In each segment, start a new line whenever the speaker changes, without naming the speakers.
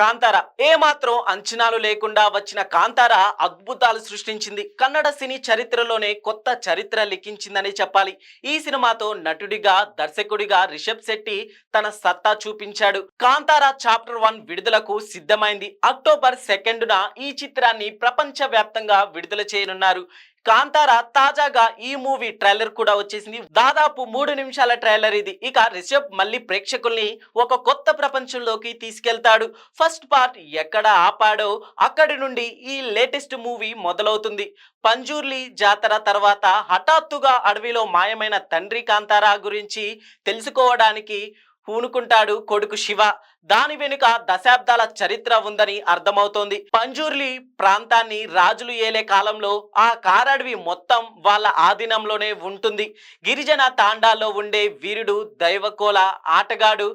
కాంతార ఏమాత్రం అంచనాలు లేకుండా వచ్చిన కాంతార అద్భుతాలు సృష్టించింది. కన్నడ సినీ చరిత్రలోనే కొత్త చరిత్ర లిఖించిందని చెప్పాలి. ఈ సినిమాతో నటుడిగా దర్శకుడిగా రిషబ్ శెట్టి తన సత్తా చూపించాడు. కాంతార చాప్టర్ 1 విడుదలకు సిద్ధమైంది. అక్టోబర్ 2న ఈ చిత్రాన్ని ప్రపంచ వ్యాప్తంగా విడుదల చేయనున్నారు. కాంతార తాజాగా ఈ మూవీ ట్రైలర్ కూడా వచ్చేసింది. దాదాపు 3 నిమిషాల ట్రైలర్ ఇది. ఇక రిషబ్ మళ్ళీ ప్రేక్షకుల్ని ఒక కొత్త ప్రపంచంలోకి తీసుకెళ్తాడు. ఫస్ట్ పార్ట్ ఎక్కడ ఆపాడో అక్కడి నుండి ఈ లేటెస్ట్ మూవీ మొదలవుతుంది. పంజుర్లి జాతర తర్వాత హఠాత్తుగా అడవిలో మాయమైన తండ్రి కాంతార గురించి తెలుసుకోవడానికి పూనుకుంటాడు కొడుకు శివ. దాని వెనుక దశాబ్దాల చరిత్ర ఉందని అర్థమవుతోంది. పంజుర్లి ప్రాంతాన్ని రాజులు ఏలే కాలంలో ఆ కారడవి మొత్తం వాళ్ళ ఆధీనంలోనే ఉంటుంది. గిరిజన తాండాల్లో ఉండే వీరుడు దైవకోల ఆటగాడు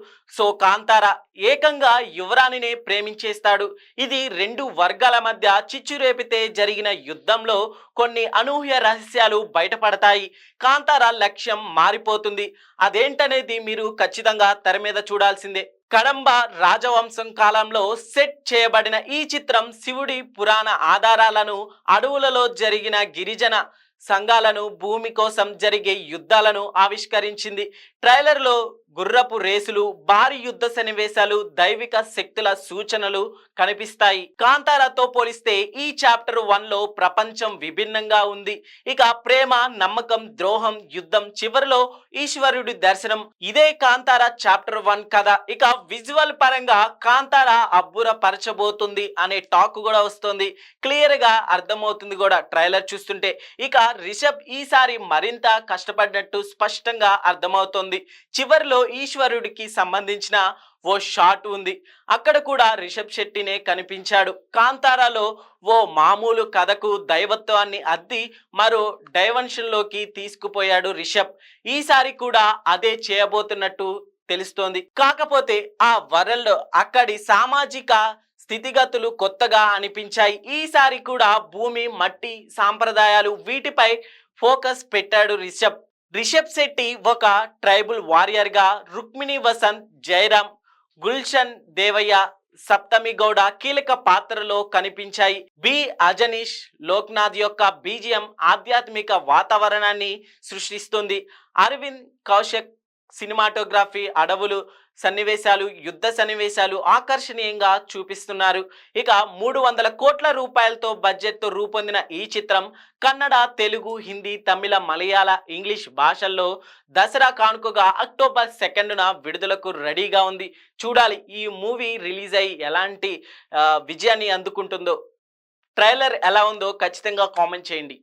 కాంతార ఏకంగా యువరాణినే ప్రేమించేస్తాడు. ఇది 2 వర్గాల మధ్య చిచ్చురేపితే జరిగిన యుద్ధంలో కొన్ని అనూహ్య రహస్యాలు బయటపడతాయి. కాంతార లక్ష్యం మారిపోతుంది. అదేంటనేది మీరు ఖచ్చితంగా తెర మీద చూడాల్సిందే. కడంబ రాజవంశం కాలంలో సెట్ చేయబడిన ఈ చిత్రం శివుడి పురాణ ఆధారాలను, అడవులలో జరిగిన గిరిజన సంఘాలను, భూమి కోసం జరిగే యుద్ధాలను ఆవిష్కరించింది. ట్రైలర్లో గుర్రపు రేసులు, భారీ యుద్ధ సన్నివేశాలు, దైవిక శక్తుల సూచనలు కనిపిస్తాయి. కాంతారతో పోలిస్తే ఈ చాప్టర్ 1లో ప్రపంచం విభిన్నంగా ఉంది. ఇక ప్రేమ, నమ్మకం, ద్రోహం, యుద్ధం, చివరిలో ఈశ్వరుడి దర్శనం. ఇదే కాంతార చాప్టర్ 1 కథ. ఇక విజువల్ పరంగా కాంతార అబ్బురపరచబోతుంది అనే టాక్ కూడా వస్తుంది. క్లియర్ గా అర్థమవుతుంది కూడా ట్రైలర్ చూస్తుంటే. ఇక రిషబ్ ఈసారి మరింత కష్టపడినట్టు స్పష్టంగా అర్థమవుతోంది. చివరిలో ఈశ్వరుడికి సంబంధించిన ఓ షాట్ ఉంది. అక్కడ కూడా రిషబ్ శెట్టినే కనిపించాడు. కాంతారాలో ఓ మామూలు కథకు దైవత్వాన్ని అద్ది మరో డైమెన్షన్ లోకి తీసుకుపోయాడు రిషబ్. ఈసారి కూడా అదే చేయబోతున్నట్టు తెలుస్తోంది. కాకపోతే ఆ వరల్డ్, అక్కడి సామాజిక స్థితిగతులు కొత్తగా అనిపించాయి. ఈసారి కూడా భూమి, మట్టి, సాంప్రదాయాలు వీటిపై ఫోకస్ పెట్టాడు రిషబ్. రిషబ్ శెట్టి ఒక ట్రైబల్ వారియర్ గా రుక్మిణి వసంత్, జయరామ్, గుల్షన్ దేవయ్య, సప్తమి గౌడ కీలక పాత్రలో కనిపించాయి. బి అజనీష్ లోక్నాథ్ యొక్క బీజిఎం ఆధ్యాత్మిక వాతావరణాన్ని సృష్టిస్తుంది. అరవింద్ కౌశక్ సినిమాటోగ్రఫీ, అడవులు సన్నివేశాలు, యుద్ధ సన్నివేశాలు ఆకర్షణీయంగా చూపిస్తున్నారు. ఇక 300 కోట్ల రూపాయలతో బడ్జెట్తో రూపొందిన ఈ చిత్రం కన్నడ, తెలుగు, హిందీ, తమిళ, మలయాళ, ఇంగ్లీష్ భాషల్లో దసరా కానుకగా అక్టోబర్ 2న విడుదలకు రెడీగా ఉంది. చూడాలి ఈ మూవీ రిలీజ్ అయ్యి ఎలాంటి విజయాన్ని అందుకుంటుందో. ట్రైలర్ ఎలా ఉందో ఖచ్చితంగా కామెంట్ చేయండి.